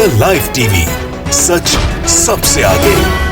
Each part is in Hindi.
द लाइव टीवी, सच सबसे आगे।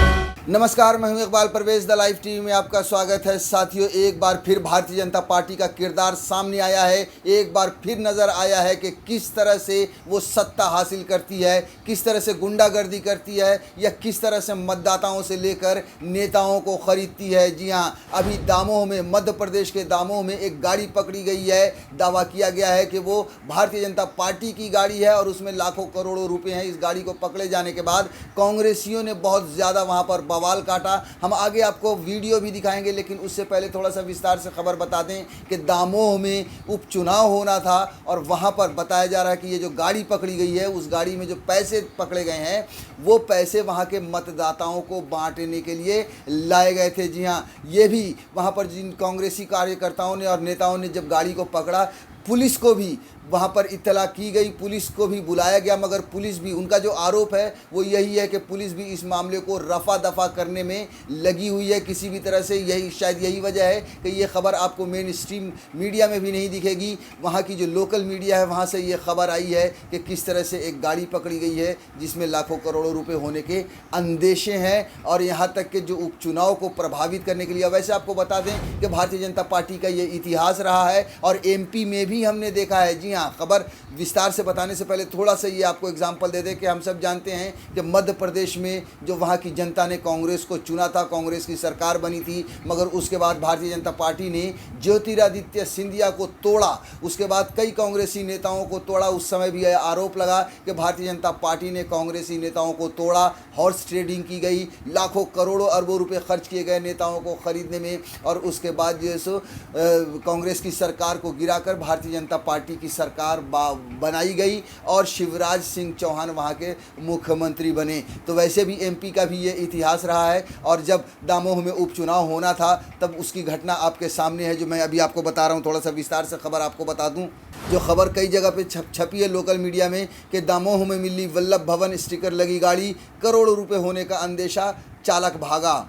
नमस्कार, मैं हूं Iqbal Parvez. The live TV में आपका स्वागत है। साथियों, एक बार फिर भारतीय जनता पार्टी का किरदार सामने आया है। एक बार फिर नज़र आया है कि किस तरह से वो सत्ता हासिल करती है, किस तरह से गुंडागर्दी करती है या किस तरह से मतदाताओं से लेकर नेताओं को खरीदती है। जी हाँ, अभी दामोह में, मध्य प्रदेश के दामोह में एक गाड़ी पकड़ी गई है। दावा किया गया है कि वो भारतीय जनता पार्टी की गाड़ी है और उसमें लाखों करोड़ों रुपए हैं। इस गाड़ी को पकड़े जाने के बाद कांग्रेसियों ने बहुत ज़्यादा वहाँ पर बवाल काटा। हम आगे आपको वीडियो भी दिखाएंगे, लेकिन उससे पहले थोड़ा सा विस्तार से खबर बता दें कि दामोह में उपचुनाव होना था और वहाँ पर बताया जा रहा है कि ये जो गाड़ी पकड़ी गई है, उस गाड़ी में जो पैसे पकड़े गए हैं वो पैसे वहाँ के मतदाताओं को बांटने के लिए लाए गए थे। जी हाँ, ये भी वहाँ पर जिन कांग्रेसी कार्यकर्ताओं ने और नेताओं ने जब गाड़ी को पकड़ा, पुलिस को भी वहाँ पर इत्तला की गई, पुलिस को भी बुलाया गया, मगर पुलिस भी, उनका जो आरोप है वो यही है कि पुलिस भी इस मामले को रफा दफा करने में लगी हुई है किसी भी तरह से। यही शायद यही वजह है कि ये खबर आपको मेन स्ट्रीम मीडिया में भी नहीं दिखेगी। वहाँ की जो लोकल मीडिया है वहाँ से ये खबर आई है कि किस तरह से एक गाड़ी पकड़ी गई है जिसमें लाखों करोड़ों रुपये होने के अंदेशे हैं, और यहाँ तक कि जो उपचुनाव को प्रभावित करने के लिए। वैसे आपको बता दें कि भारतीय जनता पार्टी का ये इतिहास रहा है और MP में भी हमने देखा है। जी हाँ, खबर विस्तार से बताने से पहले थोड़ा सा ये आपको एग्जांपल दे दें कि हम सब जानते हैं कि मध्य प्रदेश में जो वहाँ की जनता ने कांग्रेस को चुना था, कांग्रेस की सरकार बनी थी, मगर उसके बाद भारतीय जनता पार्टी ने ज्योतिरादित्य सिंधिया को तोड़ा। उसके बाद कई कांग्रेसी नेताओं को तोड़ा। उस समय भी यह आरोप लगा कि भारतीय जनता पार्टी ने कांग्रेसी नेताओं को तोड़ा, हॉर्स ट्रेडिंग की गई, लाखों करोड़ों अरबों रुपये खर्च किए गए नेताओं को खरीदने में, और उसके बाद जो है सो कांग्रेस की सरकार को गिराकर भारतीय जनता पार्टी की सरकार बनाई गई और शिवराज सिंह चौहान वहाँ के मुख्यमंत्री बने। तो वैसे भी MP का भी ये इतिहास रहा है, और जब दामोह में उपचुनाव होना था तब उसकी घटना आपके सामने है जो मैं अभी आपको बता रहा हूँ। थोड़ा सा विस्तार से खबर आपको बता दूँ। जो खबर कई जगह पे छपी है लोकल मीडिया में कि दामोह में मिली वल्लभ भवन स्टिकर लगी गाड़ी, करोड़ों रुपए होने का अंदेशा, चालक भागा।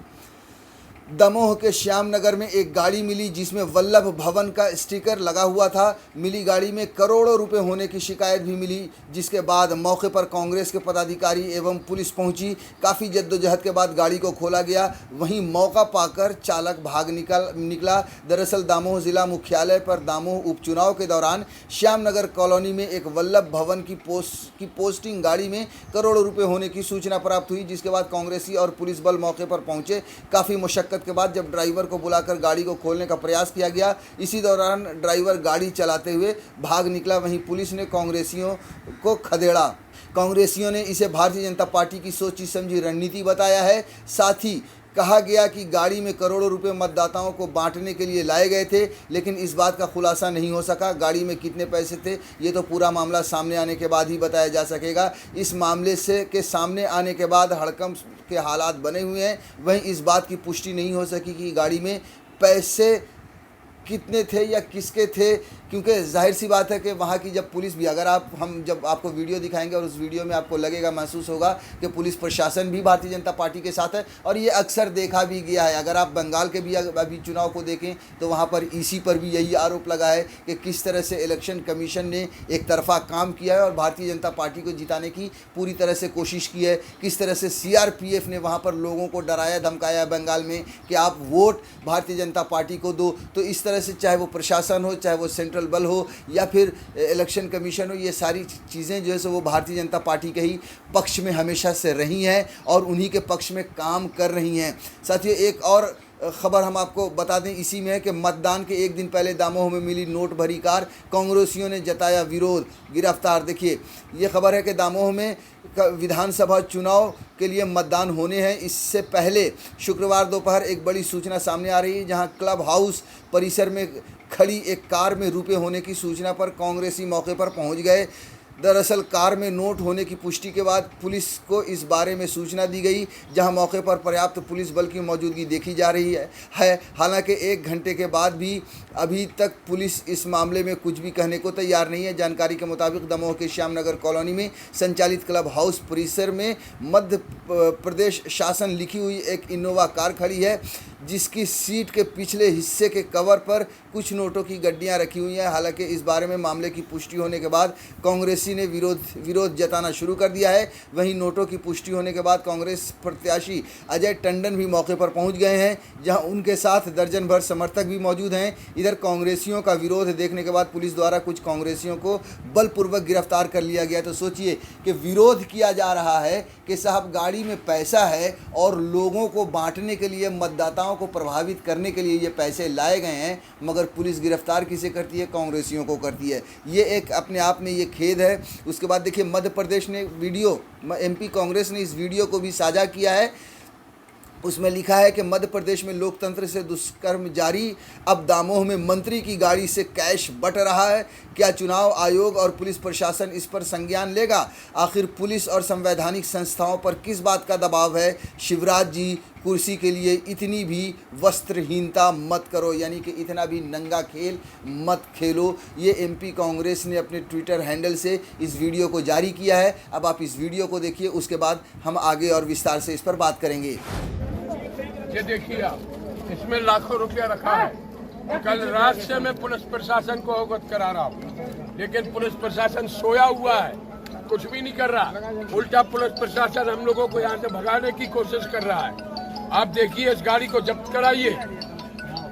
दमोह के श्याम नगर में एक गाड़ी मिली जिसमें वल्लभ भवन का स्टिकर लगा हुआ था। मिली गाड़ी में करोड़ों रुपए होने की शिकायत भी मिली, जिसके बाद मौके पर कांग्रेस के पदाधिकारी एवं पुलिस पहुंची। काफ़ी जद्दोजहद के बाद गाड़ी को खोला गया। वहीं मौका पाकर चालक भाग निकला। दरअसल दामोह जिला मुख्यालय पर दामोह उपचुनाव के दौरान श्याम नगर कॉलोनी में एक वल्लभ भवन की पोस्टिंग गाड़ी में करोड़ों रुपये होने की सूचना प्राप्त हुई, जिसके बाद कांग्रेसी और पुलिस बल मौके पर पहुंचे। काफ़ी मुशक्कत के बाद जब ड्राइवर को बुलाकर गाड़ी को खोलने का प्रयास किया गया, इसी दौरान ड्राइवर गाड़ी चलाते हुए भाग निकला। वहीं पुलिस ने कांग्रेसियों को खदेड़ा। कांग्रेसियों ने इसे भारतीय जनता पार्टी की सोची समझी रणनीति बताया है। साथ ही कहा गया कि गाड़ी में करोड़ों रुपए मतदाताओं को बांटने के लिए लाए गए थे, लेकिन इस बात का खुलासा नहीं हो सका गाड़ी में कितने पैसे थे। ये तो पूरा मामला सामने आने के बाद ही बताया जा सकेगा। इस मामले से के सामने आने के बाद हड़कंप के हालात बने हुए हैं। वहीं इस बात की पुष्टि नहीं हो सकी कि गाड़ी में पैसे कितने थे या किसके थे, क्योंकि जाहिर सी बात है कि वहाँ की जब पुलिस भी, अगर हम जब आपको वीडियो दिखाएंगे और उस वीडियो में आपको लगेगा, महसूस होगा कि पुलिस प्रशासन भी भारतीय जनता पार्टी के साथ है, और ये अक्सर देखा भी गया है। अगर आप बंगाल के भी अभी चुनाव को देखें तो वहाँ पर इसी पर भी यही आरोप लगा है कि किस तरह से इलेक्शन कमीशन ने एक तरफा काम किया है और भारतीय जनता पार्टी को जिताने की पूरी तरह से कोशिश की है। किस तरह से CRPF ने वहाँ पर लोगों को डराया धमकाया बंगाल में कि आप वोट भारतीय जनता पार्टी को दो। तो इस तरह से चाहे वो प्रशासन हो, चाहे वो सेंट्रल बल हो या फिर इलेक्शन कमीशन हो, ये सारी चीज़ें जो है सो वो भारतीय जनता पार्टी के ही पक्ष में हमेशा से रही हैं और उन्हीं के पक्ष में काम कर रही हैं। साथियों, एक और खबर हम आपको बता दें इसी में है कि मतदान के एक दिन पहले दामोह में मिली नोट भरी कार, कांग्रेसियों ने जताया विरोध, गिरफ्तार। देखिए, ये खबर है कि दामोह में विधानसभा चुनाव के लिए मतदान होने हैं। इससे पहले शुक्रवार दोपहर एक बड़ी सूचना सामने आ रही है, जहां क्लब हाउस परिसर में खड़ी एक कार में रुपए होने की सूचना पर कांग्रेसी मौके पर पहुंच गए। दरअसल कार में नोट होने की पुष्टि के बाद पुलिस को इस बारे में सूचना दी गई, जहां मौके पर पर्याप्त पुलिस बल की मौजूदगी देखी जा रही है। हालांकि 1 घंटे के बाद भी अभी तक पुलिस इस मामले में कुछ भी कहने को तैयार नहीं है। जानकारी के मुताबिक दमोह के श्यामनगर कॉलोनी में संचालित क्लब हाउस परिसर में मध्य प्रदेश शासन लिखी हुई एक इनोवा कार खड़ी है। जिसकी सीट के पिछले हिस्से के कवर पर कुछ नोटों की गड्डियां रखी हुई हैं। हालांकि इस बारे में मामले की पुष्टि होने के बाद कांग्रेसी ने विरोध जताना शुरू कर दिया है। वहीं नोटों की पुष्टि होने के बाद कांग्रेस प्रत्याशी अजय टंडन भी मौके पर पहुंच गए हैं, जहां उनके साथ दर्जन भर समर्थक भी मौजूद हैं। इधर कांग्रेसियों का विरोध देखने के बाद पुलिस द्वारा कुछ कांग्रेसियों को बलपूर्वक गिरफ्तार कर लिया गया। तो सोचिए कि विरोध किया जा रहा है कि साहब गाड़ी में पैसा है और लोगों को बांटने के लिए, मतदाताओं को प्रभावित करने के लिए ये पैसे लाए गए हैं, मगर पुलिस गिरफ्तार किसे करती है? कांग्रेसियों को करती है। ये एक अपने आप में ये खेद है। उसके बाद देखिए मध्य प्रदेश ने वीडियो, एमपी कांग्रेस ने इस वीडियो को भी साझा किया है। उसमें लिखा है कि मध्य प्रदेश में लोकतंत्र से दुष्कर्म जारी, अब दामोह में मंत्री की गाड़ी से कैश बट रहा है। क्या चुनाव आयोग और पुलिस प्रशासन इस पर संज्ञान लेगा? आखिर पुलिस और संवैधानिक संस्थाओं पर किस बात का दबाव है? शिवराज जी, कुर्सी के लिए इतनी भी वस्त्रहीनता मत करो, यानी कि इतना भी नंगा खेल मत खेलो। ये एमपी कांग्रेस ने अपने ट्विटर हैंडल से इस वीडियो को जारी किया है। अब आप इस वीडियो को देखिए, उसके बाद हम आगे और विस्तार से इस पर बात करेंगे। ये देखिए आप, इसमें लाखों रुपया रखा है। कल रात से मैं पुलिस प्रशासन को अवगत करा रहा हूँ, लेकिन पुलिस प्रशासन सोया हुआ है, कुछ भी नहीं कर रहा। उल्टा पुलिस प्रशासन हम लोगों को यहाँ से भगाने की कोशिश कर रहा है। आप देखिए, इस गाड़ी को जब्त कराइए।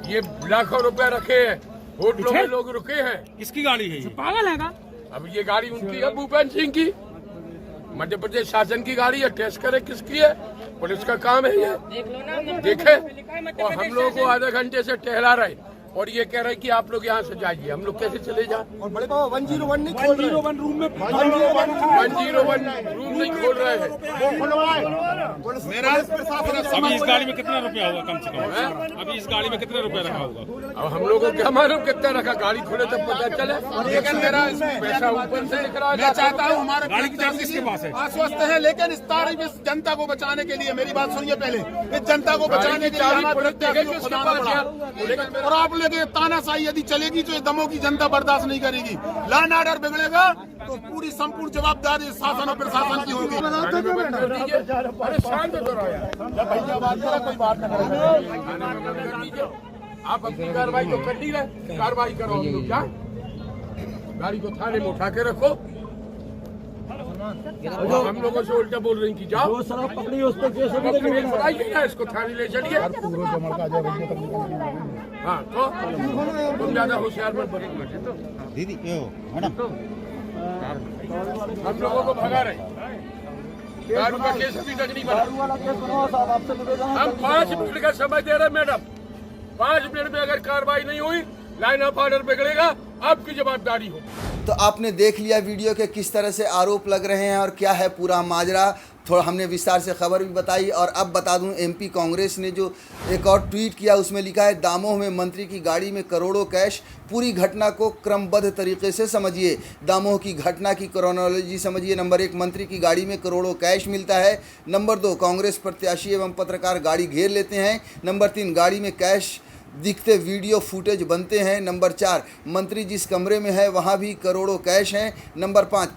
ये लाखों रुपया रखे हैं, होटलों में लोग रुके हैं। किसकी गाड़ी है ये? पागल है का? अब ये गाड़ी उनकी है, भूपेंद्र सिंह की, मध्य प्रदेश शासन की गाड़ी है। टेस्ट करे किसकी है, पुलिस का काम है ये। देखे, और हम लोगों को आधे घंटे से टहला रहे और ये कह रहे कि आप लोग यहाँ से जाइए। हम लोग कैसे चले जाए? और बड़े बाबा 101 नहीं खोल रहे, 101 रूम में 101 रूम नहीं खोल रहे हैं। अभी इस गाड़ी में कितना रुपया होगा कम से कम? अभी इस गाड़ी में कितना रुपया रखा होगा? अब हम लोगों को क्या मालूम कितना रखा? गाड़ी खोले तब पता चले। लेकिन मेरा पैसा ऊपर से दिख रहा है। मैं चाहता हूँ हमारे गाड़ी की चाबी किसके पास है? आश्वस्त है, लेकिन इस तारीख इस जनता को बचाने के लिए, मेरी बात सुनिए पहले, इस जनता को बचाने के लिए और आप लोग तानाशाही यदि चलेगी तो दमों की जनता बर्दाश्त नहीं करेगी। लॉ एंड ऑर्डर बिगड़ेगा तो पूरी संपूर्ण जवाबदारी शासन और प्रशासन की होगी। अरे शांत हो रहा है, भैया बात करा, कोई बात न करे। आप अपनी कार्रवाई तो कर ली रहे, कार्रवाई करो। हम लोग क्या गाड़ी को थाने में उठा के रखो। हम लोगों से उल्टा बोल रही कि जाओ शराब पकड़ी, उस पर केस बनाइए ना, इसको थाने ले चलिए। हाँ, तो तुम ज्यादा होशियार मत बनो दीदी। हम लोगों को भगा रहे, दारू का केस अभी तक नहीं बना। हम 5 मिनट का समय दे रहे मैडम, 5 मिनट में अगर कार्रवाई नहीं हुई, लाइन ऑफ ऑर्डर बिगड़ेगा, आपकी जवाबदारी हो। तो आपने देख लिया वीडियो के किस तरह से आरोप लग रहे हैं और क्या है पूरा माजरा। थोड़ा हमने विस्तार से खबर भी बताई। और अब बता दूं, एमपी कांग्रेस ने जो एक और ट्वीट किया, उसमें लिखा है, दामोह में मंत्री की गाड़ी में करोड़ों कैश। पूरी घटना को क्रमबद्ध तरीके से समझिए। दामोह की घटना की क्रोनोलॉजी समझिए। नंबर 1, मंत्री की गाड़ी में करोड़ों कैश मिलता है। नंबर 2, कांग्रेस प्रत्याशी एवं पत्रकार गाड़ी घेर लेते हैं। नंबर 3, गाड़ी में कैश दिखते वीडियो फुटेज बनते हैं। नंबर 4, मंत्री जिस कमरे में है वहाँ भी करोड़ों कैश हैं। नंबर 5,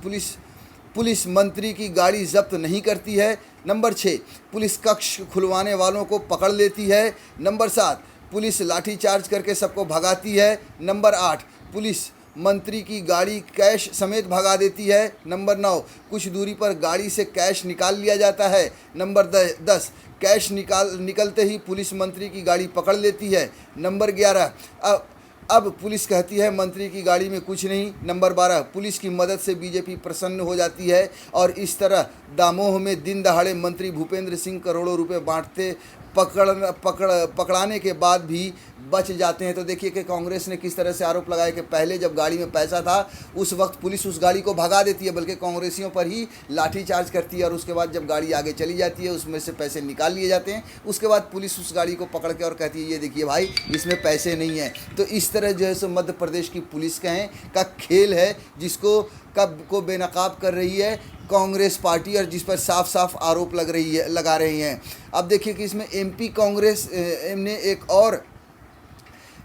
पुलिस मंत्री की गाड़ी जब्त नहीं करती है। नंबर 6, पुलिस कक्ष खुलवाने वालों को पकड़ लेती है। नंबर 7, पुलिस लाठीचार्ज करके सबको भगाती है। नंबर 8, पुलिस मंत्री की गाड़ी कैश समेत भगा देती है। नंबर 9, कुछ दूरी पर गाड़ी से कैश निकाल लिया जाता है। नंबर 10, कैश निकलते ही पुलिस मंत्री की गाड़ी पकड़ लेती है। नंबर 11, अब पुलिस कहती है मंत्री की गाड़ी में कुछ नहीं। नंबर 12, पुलिस की मदद से बीजेपी प्रसन्न हो जाती है। और इस तरह दामोह में दिन दहाड़े मंत्री भूपेंद्र सिंह करोड़ों रुपए बांटते पकड़ाने के बाद भी बच जाते हैं। तो देखिए कि कांग्रेस ने किस तरह से आरोप लगाया कि पहले जब गाड़ी में पैसा था उस वक्त पुलिस उस गाड़ी को भगा देती है, बल्कि कांग्रेसियों पर ही लाठीचार्ज करती है। और उसके बाद जब गाड़ी आगे चली जाती है उसमें से पैसे निकाल लिए जाते हैं। उसके बाद पुलिस उस गाड़ी को पकड़ के और कहती है, ये देखिए भाई, इसमें पैसे नहीं हैं। तो इस तरह जो है सो मध्य प्रदेश की पुलिस का खेल है, जिसको को बेनकाब कर रही है कांग्रेस पार्टी, और जिस पर साफ साफ आरोप लगा रही हैं। अब देखिए कि इसमें एमपी कांग्रेस ने एक और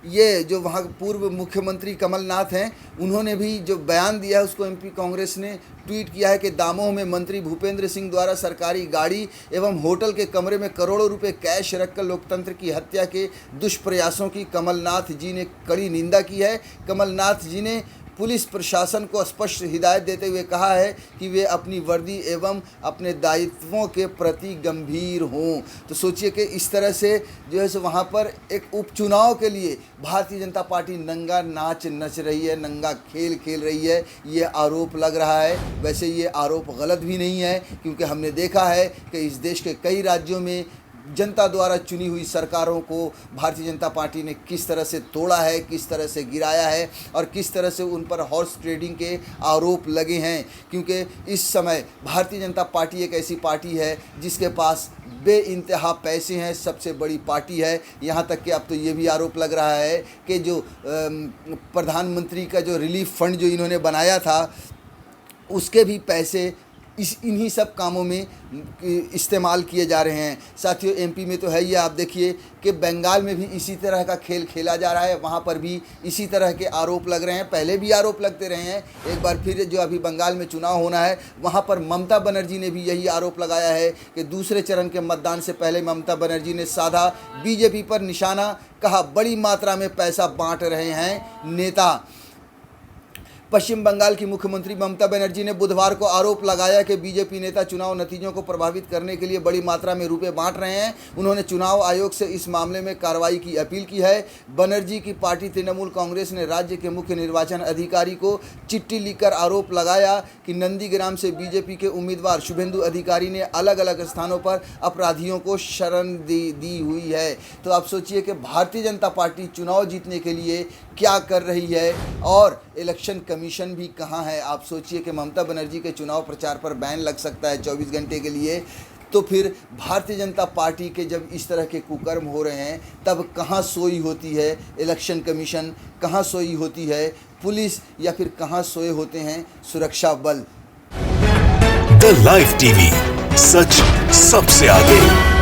ये जो वहाँ पूर्व मुख्यमंत्री कमलनाथ हैं, उन्होंने भी जो बयान दिया है उसको एमपी कांग्रेस ने ट्वीट किया है कि दामोह में मंत्री भूपेंद्र सिंह द्वारा सरकारी गाड़ी एवं होटल के कमरे में करोड़ों रुपए कैश रखकर लोकतंत्र की हत्या के दुष्प्रयासों की कमलनाथ जी ने कड़ी निंदा की है। कमलनाथ जी ने पुलिस प्रशासन को स्पष्ट हिदायत देते हुए कहा है कि वे अपनी वर्दी एवं अपने दायित्वों के प्रति गंभीर हों। तो सोचिए कि इस तरह से जो है सो वहाँ पर एक उपचुनाव के लिए भारतीय जनता पार्टी नंगा नाच नच रही है, नंगा खेल खेल रही है, ये आरोप लग रहा है। वैसे ये आरोप गलत भी नहीं है, क्योंकि हमने देखा है कि इस देश के कई राज्यों में जनता द्वारा चुनी हुई सरकारों को भारतीय जनता पार्टी ने किस तरह से तोड़ा है, किस तरह से गिराया है और किस तरह से उन पर हॉर्स ट्रेडिंग के आरोप लगे हैं। क्योंकि इस समय भारतीय जनता पार्टी एक ऐसी पार्टी है जिसके पास बेइंतहा पैसे हैं, सबसे बड़ी पार्टी है। यहाँ तक कि अब तो ये भी आरोप लग रहा है कि जो प्रधानमंत्री का जो रिलीफ फंड जो इन्होंने बनाया था, उसके भी पैसे इन्हीं सब कामों में इस्तेमाल किए जा रहे हैं। साथियों, एमपी में तो है ही, आप देखिए कि बंगाल में भी इसी तरह का खेल खेला जा रहा है, वहाँ पर भी इसी तरह के आरोप लग रहे हैं। पहले भी आरोप लगते रहे हैं, एक बार फिर जो अभी बंगाल में चुनाव होना है वहाँ पर ममता बनर्जी ने भी यही आरोप लगाया है कि दूसरे चरण के मतदान से पहले ममता बनर्जी ने साधा बीजेपी पर निशाना, कहा बड़ी मात्रा में पैसा बांट रहे हैं नेता। पश्चिम बंगाल की मुख्यमंत्री ममता बनर्जी ने बुधवार को आरोप लगाया कि बीजेपी नेता चुनाव नतीजों को प्रभावित करने के लिए बड़ी मात्रा में रुपए बांट रहे हैं। उन्होंने चुनाव आयोग से इस मामले में कार्रवाई की अपील की है। बनर्जी की पार्टी तृणमूल कांग्रेस ने राज्य के मुख्य निर्वाचन अधिकारी को चिट्ठी लिखकर आरोप लगाया कि नंदीग्राम से बीजेपी के उम्मीदवार शुभेंदु अधिकारी ने अलग अलग स्थानों पर अपराधियों को शरण दी हुई है। तो आप सोचिए कि भारतीय जनता पार्टी चुनाव जीतने के लिए क्या कर रही है और इलेक्शन कमीशन भी कहाँ है। आप सोचिए कि ममता बनर्जी के चुनाव प्रचार पर बैन लग सकता है 24 घंटे के लिए, तो फिर भारतीय जनता पार्टी के जब इस तरह के कुकर्म हो रहे हैं तब कहाँ सोई होती है इलेक्शन कमीशन, कहाँ सोई होती है पुलिस, या फिर कहाँ सोए होते हैं सुरक्षा बल। द लाइव टीवी, सच सबसे आगे।